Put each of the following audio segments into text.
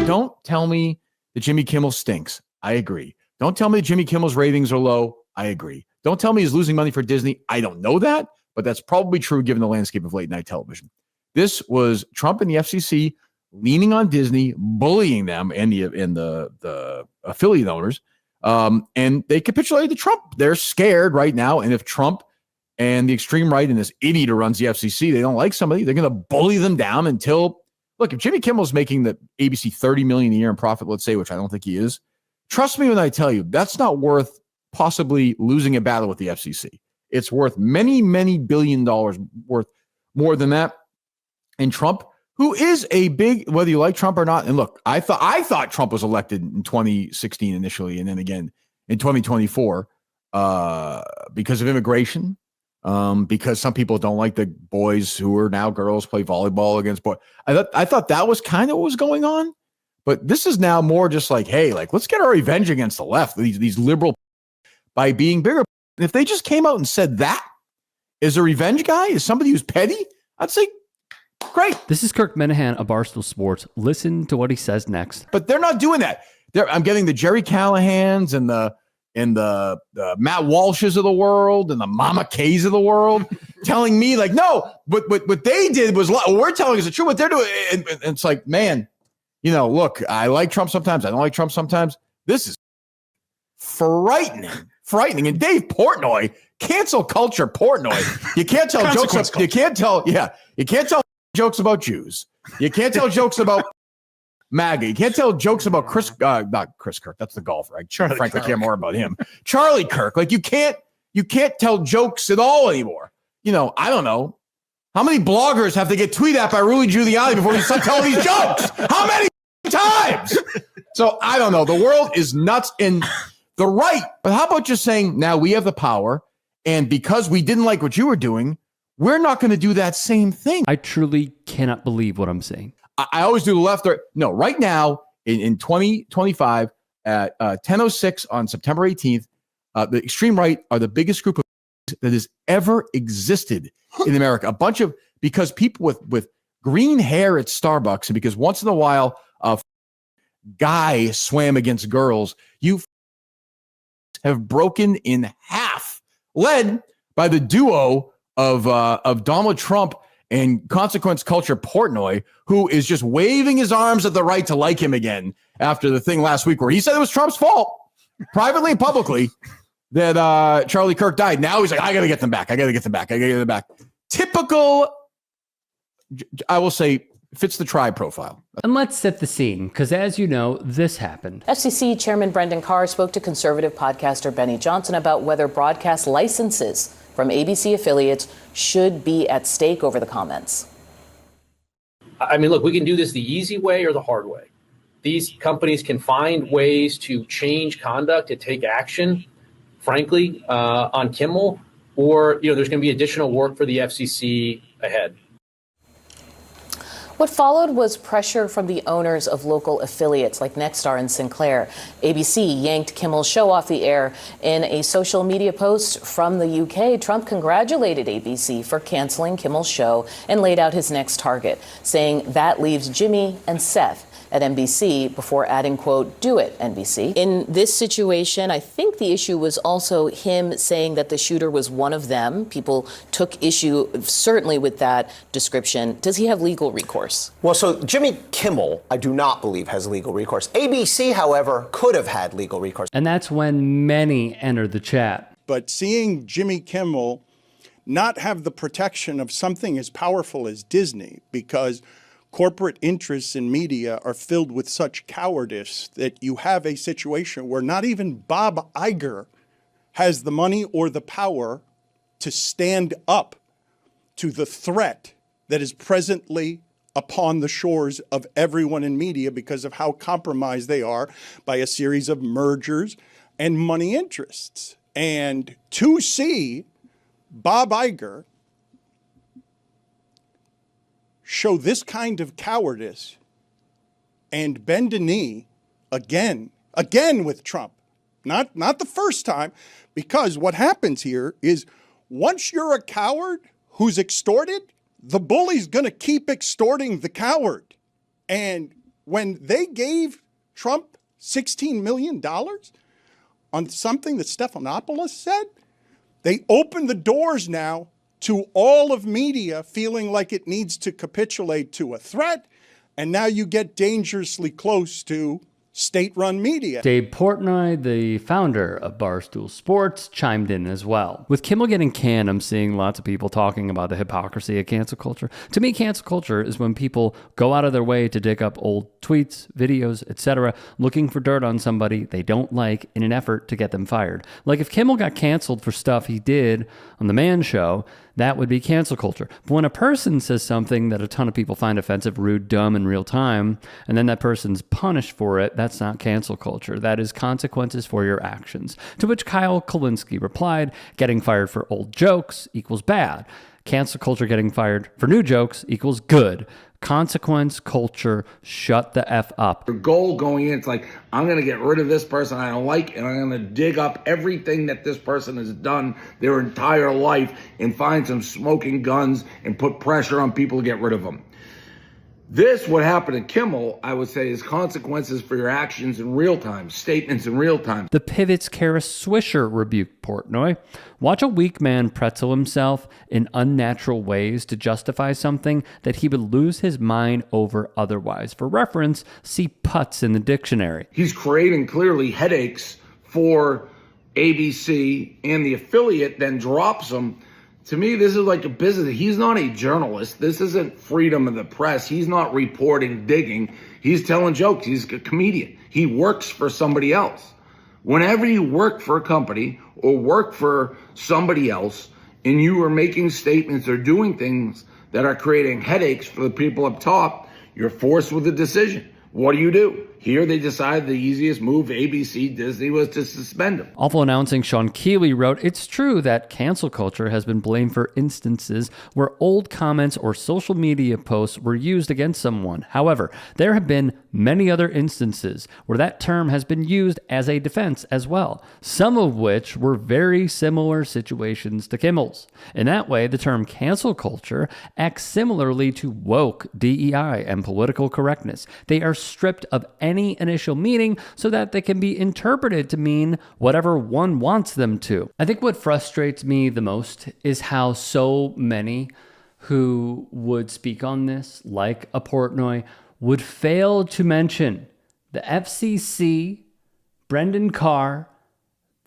Don't tell me that Jimmy Kimmel stinks. I agree. Don't tell me that Jimmy Kimmel's ratings are low. I agree. Don't tell me he's losing money for Disney. I don't know that, but that's probably true given the landscape of late night television. This was Trump and the FCC leaning on Disney, bullying them and the affiliate owners, and they capitulated to Trump. They're scared right now, and if Trump and the extreme right and this idiot who runs the FCC, they don't like somebody, they're going to bully them down until, look, if Jimmy Kimmel's making the ABC $30 million a year in profit, let's say, which I don't think he is, trust me when I tell you, that's not worth possibly losing a battle with the FCC. It's worth many, many $billions worth more than that. And Trump, who is a big, whether you like Trump or not, and look, I thought Trump was elected in 2016 initially, and then again in 2024 because of immigration, because some people don't like the boys who are now girls play volleyball against boys. I thought that was kind of what was going on, but this is now more just like, hey, like let's get our revenge against the left, these liberal, by being bigger. If they just came out and said that is a revenge guy, is somebody who's petty, I'd say, great. This is Kirk Minihane of Barstool Sports. Listen to what he says next. But they're not doing that. I'm getting the Jerry Callahans and the Matt Walshes of the world and the Mama Kays of the world telling me like, no, but what they did was, we're telling is the truth. What they're doing, and it's like, man, look, I like Trump sometimes. I don't like Trump sometimes. This is frightening. And Dave Portnoy, cancel culture Portnoy. You can't tell jokes. You can't tell jokes about Jews. You can't tell jokes about MAGA. You can't tell jokes about not Chris Kirk. That's the golfer. Frankly, I care more about him. Charlie Kirk. Like you can't tell jokes at all anymore. I don't know. How many bloggers have to get tweeted at by Rudy Giuliani before you start telling these jokes? How many times? So I don't know. The world is nuts in the right. But how about just saying, now we have the power, and because we didn't like what you were doing, we're not going to do that same thing. I truly cannot believe what I'm saying. I always do the left or no. Right now in 2025 at 10:06 on September 18th, the extreme right are the biggest group of that has ever existed in America. A bunch of, because people with green hair at Starbucks, and because once in a while a guy swam against girls, you have broken in half, led by the duo of Donald Trump and consequence culture Portnoy, who is just waving his arms at the right to like him again after the thing last week where he said it was Trump's fault, privately and publicly, that Charlie Kirk died. Now he's like, I got to get them back. Typical, I will say, fits the tribe profile. And let's set the scene, because as you know, this happened. FCC Chairman Brendan Carr spoke to conservative podcaster Benny Johnson about whether broadcast licenses from ABC affiliates should be at stake over the comments. I mean, look, we can do this the easy way or the hard way. These companies can find ways to change conduct, to take action, frankly, on Kimmel, or, there's going to be additional work for the FCC ahead. What followed was pressure from the owners of local affiliates like Nexstar and Sinclair. ABC yanked Kimmel's show off the air. In a social media post from the UK, Trump congratulated ABC for canceling Kimmel's show and laid out his next target, saying that leaves Jimmy and Seth at NBC before adding, quote, do it, NBC. In this situation, I think the issue was also him saying that the shooter was one of them. People took issue certainly with that description. Does he have legal recourse? Well, so Jimmy Kimmel, I do not believe, has legal recourse. ABC, however, could have had legal recourse. And that's when many entered the chat. But seeing Jimmy Kimmel not have the protection of something as powerful as Disney, because corporate interests in media are filled with such cowardice that you have a situation where not even Bob Iger has the money or the power to stand up to the threat that is presently upon the shores of everyone in media because of how compromised they are by a series of mergers and money interests. And to see Bob Iger show this kind of cowardice and bend a knee again with Trump, not the first time, because what happens here is once you're a coward who's extorted, the bully's going to keep extorting the coward. And when they gave Trump $16 million on something that Stephanopoulos said? They opened the doors now to all of media feeling like it needs to capitulate to a threat, and now you get dangerously close to state-run media. Dave Portnoy, the founder of Barstool Sports, chimed in as well. With Kimmel getting canned, I'm seeing lots of people talking about the hypocrisy of cancel culture. To me, cancel culture is when people go out of their way to dig up old tweets, videos, etc., looking for dirt on somebody they don't like in an effort to get them fired. Like if Kimmel got canceled for stuff he did on The Man Show, that would be cancel culture. But when a person says something that a ton of people find offensive, rude, dumb in real time, and then that person's punished for it, that's not cancel culture. That is consequences for your actions. To which Kyle Kulinski replied, getting fired for old jokes equals bad. Cancel culture getting fired for new jokes equals good. Consequence culture, shut the F up. Your goal going in, it's like, I'm going to get rid of this person I don't like, and I'm going to dig up everything that this person has done their entire life and find some smoking guns and put pressure on people to get rid of them. This, what happened to Kimmel, I would say, is consequences for your actions in real time, statements in real time. The Pivot's Kara Swisher rebuked Portnoy. Watch a weak man pretzel himself in unnatural ways to justify something that he would lose his mind over otherwise. For reference, see putz in the dictionary. He's creating clearly headaches for ABC, and the affiliate then drops him. To me, this is like a business. He's not a journalist. This isn't freedom of the press. He's not reporting, digging. He's telling jokes. He's a comedian. He works for somebody else. Whenever you work for a company or work for somebody else and you are making statements or doing things that are creating headaches for the people up top, you're forced with a decision. What do? Here they decided the easiest move, ABC, Disney, was to suspend him. Awful Announcing Sean Keeley wrote, it's true that cancel culture has been blamed for instances where old comments or social media posts were used against someone. However, there have been many other instances where that term has been used as a defense as well, some of which were very similar situations to Kimmel's. In that way, the term cancel culture acts similarly to woke, DEI, and political correctness. They are stripped of any initial meaning so that they can be interpreted to mean whatever one wants them to. I think what frustrates me the most is how so many who would speak on this, like a Portnoy, would fail to mention the FCC, Brendan Carr,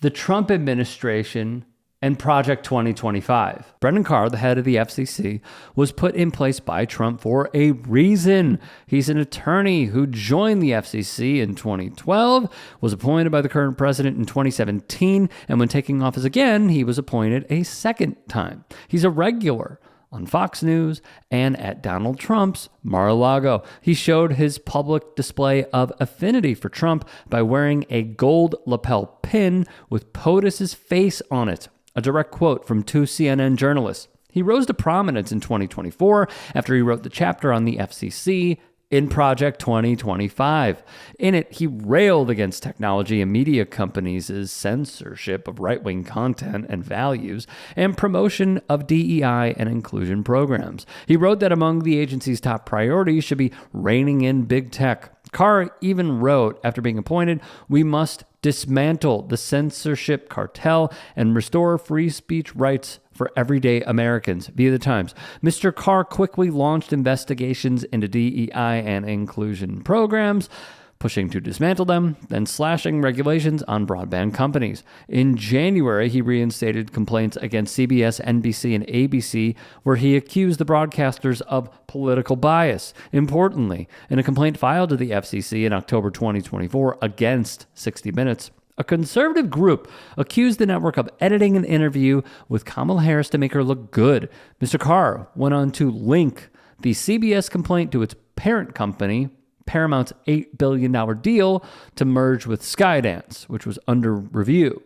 the Trump administration, and Project 2025. Brendan Carr, the head of the FCC, was put in place by Trump for a reason. He's an attorney who joined the FCC in 2012, was appointed by the current president in 2017, and when taking office again, he was appointed a second time. He's a regular on Fox News and at Donald Trump's Mar-a-Lago. He showed his public display of affinity for Trump by wearing a gold lapel pin with POTUS's face on it. A direct quote from two CNN journalists. He rose to prominence in 2024 after he wrote the chapter on the FCC in Project 2025. In it, he railed against technology and media companies' censorship of right-wing content and values and promotion of DEI and inclusion programs. He wrote that among the agency's top priorities should be reining in big tech. Carr even wrote, after being appointed, we must dismantle the censorship cartel and restore free speech rights for everyday Americans, via the Times. Mr. Carr quickly launched investigations into DEI and inclusion programs, pushing to dismantle them, then slashing regulations on broadband companies. In January, he reinstated complaints against CBS, NBC, and ABC, where he accused the broadcasters of political bias. Importantly, in a complaint filed to the FCC in October 2024 against 60 Minutes, a conservative group accused the network of editing an interview with Kamala Harris to make her look good. Mr. Carr went on to link the CBS complaint to its parent company, Paramount's $8 billion deal to merge with Skydance, which was under review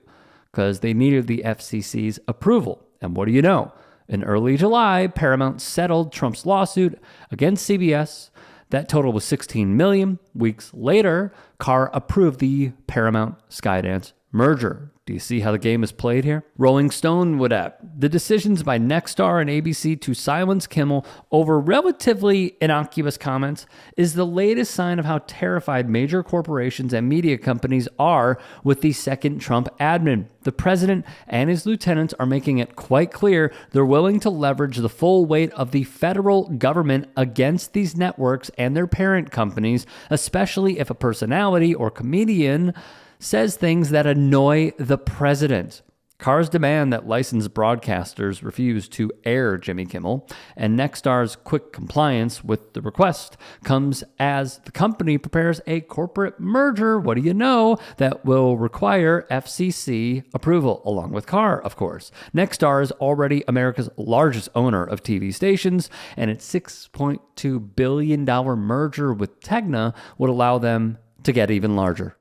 because they needed the FCC's approval. And what do you know? In early July, Paramount settled Trump's lawsuit against CBS. That total was $16 million. Weeks later, Carr approved the Paramount Skydance merger. Do you see how the game is played here? Rolling Stone would add, the decisions by Nexstar and ABC to silence Kimmel over relatively innocuous comments is the latest sign of how terrified major corporations and media companies are with the second Trump admin. The president and his lieutenants are making it quite clear they're willing to leverage the full weight of the federal government against these networks and their parent companies, especially if a personality or comedian says things that annoy the president. Carr's demand that licensed broadcasters refuse to air Jimmy Kimmel and Nexstar's quick compliance with the request comes as the company prepares a corporate merger, what do you know, that will require FCC approval, along with Carr, of course. Nexstar is already America's largest owner of TV stations, and its $6.2 billion merger with Tegna would allow them to get even larger.